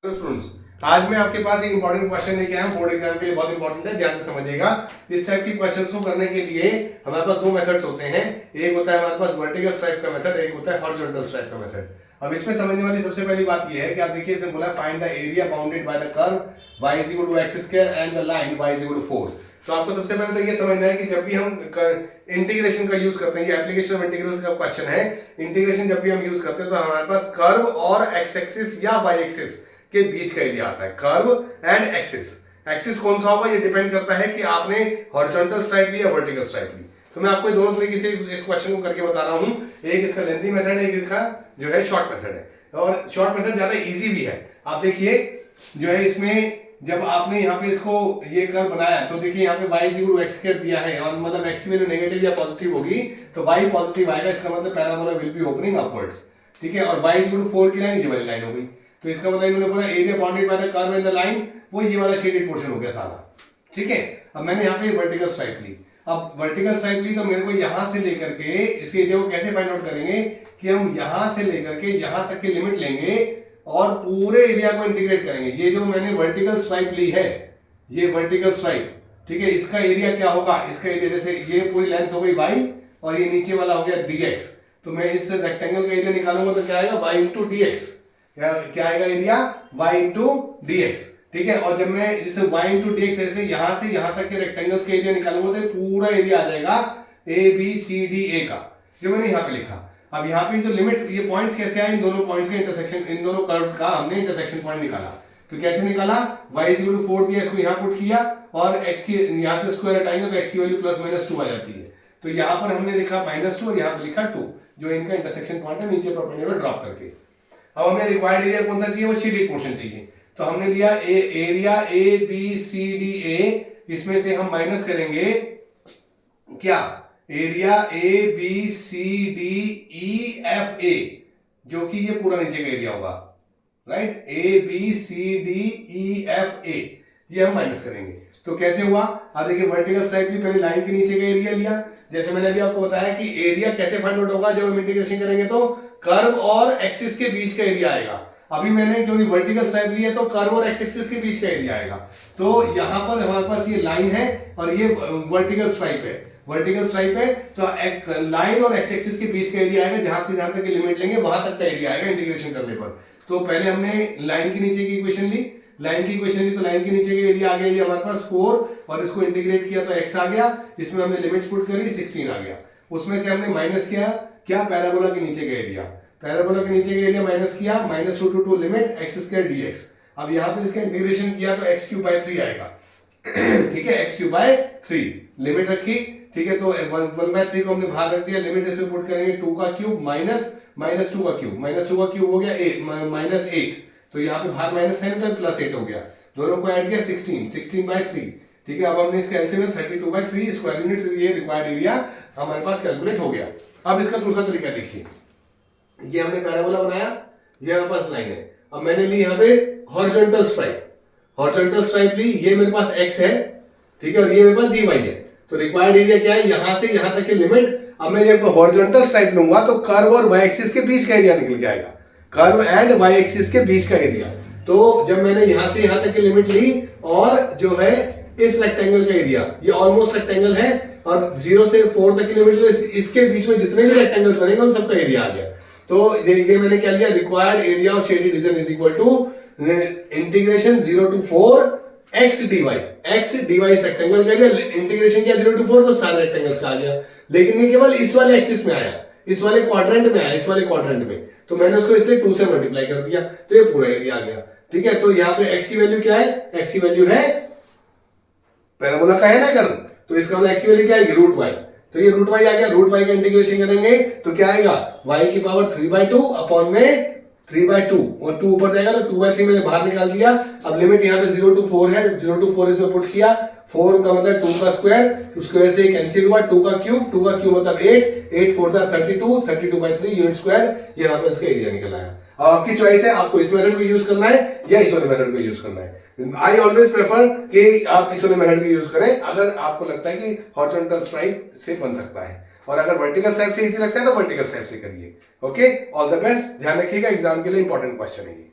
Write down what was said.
Students, आज मैं आपके पास एक इंपॉर्टेंट क्वेश्चन लेके आया हूं। बोर्ड एग्जाम के लिए बहुत इंपॉर्टेंट है, ध्यान से समझिएगा। इस टाइप की क्वेश्चंस को करने के लिए हमारे पास दो मेथड्स होते हैं। एक होता है हमारे पास वर्टिकल स्ट्राइप का मेथड, एक होता है हॉरिजॉन्टल स्ट्राइप का मेथड। अब इसमें समझने वाली सबसे पहली बात यह है कि आप देखिए, इसमें बोला find the area bounded by the curve y is equal to x square and the line y is equal to 4। तो आपको सबसे पहले तो ये समझना है कि जब भी हम इंटीग्रेशन का यूज करते हैं, ये एप्लीकेशन ऑफ इंटीग्रल्स का क्वेश्चन है। इंटीग्रेशन जब भी हम यूज करते हैं तो हमारे पास कर्व और x एक्सिस या y एक्सिस के बीच का एरिया आता है। कर्व एंड एक्सिस, एक्सिस कौन सा होगा ये डिपेंड करता है कि आपने हॉरिजॉन्टल स्ट्राइप ली या वर्टिकल स्ट्राइप ली। तो मैं आपको दोनों तरीके से इस क्वेश्चन को करके बता रहा हूं। एक इसका लेंथी मेथड है, एक इसका जो है शॉर्ट मेथड है। और शॉर्ट मेथड ज्यादा इजी भी है। आप देखिए जो है इसमें जब आपने यहाँ पे इसको ये कर्व बनाया तो देखिए यहाँ पे y is equal to x square दिया है और मतलब x की वैल्यू नेगेटिव या पॉजिटिव होगी तो y पॉजिटिव आएगा। इसका मतलब parabola will be opening upwards, ठीक है। और y इज इक्वल टू 4 की लाइन ये वाली लाइन हो गई। तो इसका मतलब इन्होंने बोला area bounded by the curve and the line, वो ये वाला शेडेड पोर्शन हो गया सारा, ठीक है। अब मैंने यहाँ पे वर्टिकल स्ट्राइप ली। अब वर्टिकल स्ट्राइप ली तो मेरे को यहां से लेकर के इसके एरिया को कैसे फाइंड आउट करेंगे कि हम यहां से लेकर के यहां तक की लिमिट लेंगे और पूरे एरिया को इंटीग्रेट करेंगे। ये जो मैंने वर्टिकल स्ट्राइप ली है, ये वर्टिकल स्ट्राइप, ठीक है, इसका एरिया क्या होगा? इसका एरिया जैसे ये पूरी लेंथ हो गई y और ये नीचे वाला हो गया dx। तो मैं इस रेक्टेंगल का एरिया निकालूंगा तो क्या आएगा? y into dx। क्या आएगा एरिया? y इंटू dx, ठीक है। और जब मैं जैसे y इंटू dx ऐसे यहां से यहां तक के रेक्टेंगल्स का एरिया निकालूंगा तो पूरा एरिया आ जाएगा ABCDA का, जो मैंने यहाँ पे लिखा। अब यहाँ पे जो लिमिट, ये पॉइंट्स कैसे आए? इन दोनों पॉइंट्स के इंटरसेक्शन, इन दोनों कर्व्स का हमने इंटरसेक्शन पॉइंट निकाला। तो कैसे निकाला? y इज इक्वल टू 4 दिया, इसको यहाँ पुट किया और x की यहाँ से स्क्वायर हटाएंगे तो x की वैल्यू प्लस माइनस 2 आ जाती है। तो यहाँ पर हमने लिखा -2 और यहाँ पे लिखा 2, जो इनका इंटरसेक्शन पॉइंट है नीचे परपेंडिकुलर ड्रॉप करके। अब हमें रिक्वायर्ड एरिया कौन सा चाहिए? वो शेडेड पोर्शन चाहिए। तो हमने लिया एरिया ABCDA, इसमें से हम माइनस करेंगे क्या? एरिया ABCDEFA, जो कि ये पूरा नीचे का एरिया होगा, राइट। ABCDEFA ये हम माइनस करेंगे। तो कैसे हुआ? आप देखिए वर्टिकल स्ट्राइप ली, पहले लाइन के नीचे का एरिया लिया। जैसे मैंने अभी आपको बताया कि एरिया कैसे फाइंड आउट होगा जब हम इंटीग्रेशन करेंगे तो कर्व और एक्सिस के बीच का एरिया आएगा। अभी मैंने क्योंकि वर्टिकल स्ट्राइप ली है तो कर्व और एक्स एक्सिस के बीच का एरिया आएगा। तो यहां पर हमारे पास ये लाइन है और ये वर्टिकल स्ट्राइप है। वर्टिकल स्ट्राइप है तो एक लाइन और एक्स एक्सिस के बीच का एरिया आएगा। जहां से जहां तक की लिमिट लेंगे वहां तक का एरिया आएगा इंटीग्रेशन करने पर। तो पहले हमने लाइन के नीचे की इक्वेशन ली, लाइन की इक्वेशन ली तो लाइन के नीचे का एरिया आ गया ये हमारे पास 4 और इसको इंटीग्रेट किया तो x आ गया। इसमें हमने लिमिट्स पुट करी, 16 आ गया। उसमें से हमने माइनस किया क्या? पैराबोला के नीचे का एरिया। पैराबोला के नीचे का एरिया माइनस किया, -2 to limit x square dx। अब यहाँ पे इसका इंटीग्रेशन किया तो x³ आएगा, ठीक है, x³ लिमिट रखी, ठीक है। तो 1/3 को हमने बाहर रख दिया, लिमिट इसमें पुट करेंगे 2 का क्यूब माइनस -2 का क्यूब, -2 का क्यूब हो गया -8। तो यहाँ पे बाहर माइनस है ना तो +8 हो गया। दोनों को ऐड किया 16/3, ठीक है। अब हमने इसका एलसीएम 32/3 स्क्वायर यूनिट्स, ये रिक्वायर्ड एरिया हमारे पास कैलकुलेट हो गया। अब इसका दूसरा तरीका देखिए, ये हमने पैराबोला बनाया, ये हमारे पास लाइन है। अब मैंने ली यहाँ पे हॉरिजॉन्टल स्ट्राइप, हॉरिजॉन्टल स्ट्राइप ली, ये मेरे पास x है, ठीक है, और ये मेरे पास dy है। तो रिक्वायर्ड एरिया क्या है? यहां से यहां तक की लिमिट। अब मैं जब हॉरिजॉन्टल स्ट्राइप लूंगा तो कर्व और y एक्सिस के बीच का एरिया निकल के आएगा, कर्व एंड y एक्सिस के बीच का एरिया। तो जब मैंने यहां से यहां तक की लिमिट ली और जो है इस रेक्टेंगल का एरिया, ये ऑलमोस्ट रेक्टेंगल है और 0 से 4 तक की लिमिट, तो इसके बीच में जितने भी रेक्टेंगल्स बनेंगे उन सबका एरिया आ गया। तो ये मैंने क्या लिया? Required area of shaded region is equal to integration 0 to 4 x dy। x dy इस रेक्टेंगल का एरिया, इंटीग्रेशन किया 0 to 4 तो सारे रेक्टेंगल्स का आ गया। लेकिन ये केवल इस वाले एक्सिस में आया, इस वाले क्वाड्रेंट में आया, इस वाले क्वाड्रेंट में। तो मैंने उसको इसलिए 2 से मल्टीप्लाई कर दिया तो ये पूरा एरिया आ गया, ठीक है। तो यहाँ पे x की वैल्यू क्या है? x की वैल्यू है पैराबोला का है ना कर्व, तो इसका मतलब x की वैल्यू क्या है? √y। तो ये √y आ गया। √y का इंटीग्रेशन करेंगे तो क्या आएगा? y की पावर 3/2 अपॉन में 3/2 और 2 ऊपर जाएगा तो 2/3 मैंने बाहर निकाल दिया। अब लिमिट यहाँ पे 0 to 4 है, 0 to 4 इसमें पुट किया, 4 का मतलब 2 का स्क्वायर, तो स्क्वायर से कैंसिल हुआ, 2 का क्यूब, 2 का क्यूब मतलब 8 4 32, 32/3 यूनिट स्क्वायर, ये यहाँ पे इसका एरिया निकल आया। अब आपकी चॉइस है, आपको इस मेथड को यूज करना है या इस वाले मेथड को यूज करना है। आई ऑलवेज प्रेफर कि आप इस वाले मेथड को यूज करें अगर आपको लगता है कि हॉरिजॉन्टल स्ट्राइप से बन सकता है, और अगर वर्टिकल स्ट्राइप से इजी लगता है तो वर्टिकल स्ट्राइप से करिए। ओके, ऑल द बेस्ट, ध्यान रखिएगा, एग्जाम के लिए इंपॉर्टेंट क्वेश्चन है ये।